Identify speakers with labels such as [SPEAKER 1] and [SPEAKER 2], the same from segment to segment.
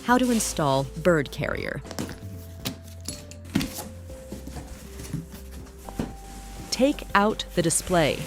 [SPEAKER 1] How to install bird carrier. Take out the display.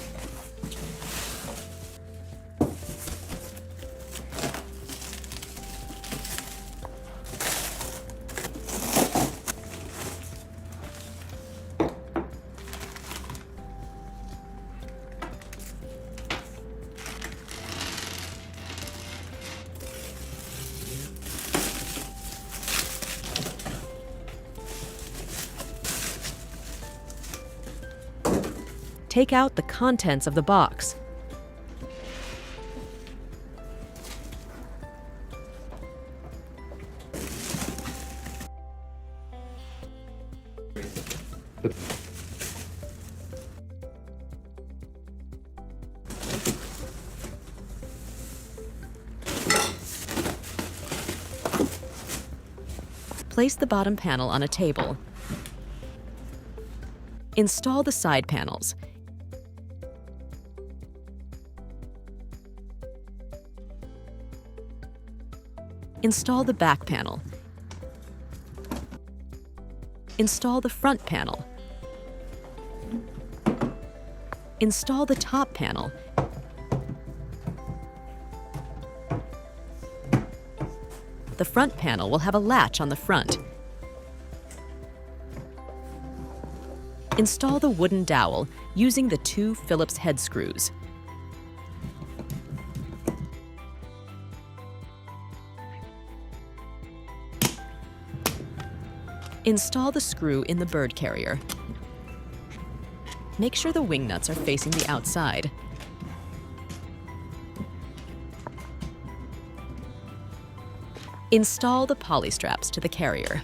[SPEAKER 1] Take out the contents of the box. Place the bottom panel on a table. Install the side panels. Install the back panel. Install the front panel. Install the top panel. The front panel will have a latch on the front. Install the wooden dowel using the 2 Phillips head screws. Install the screw in the bird carrier. Make sure the wing nuts are facing the outside. Install the poly straps to the carrier.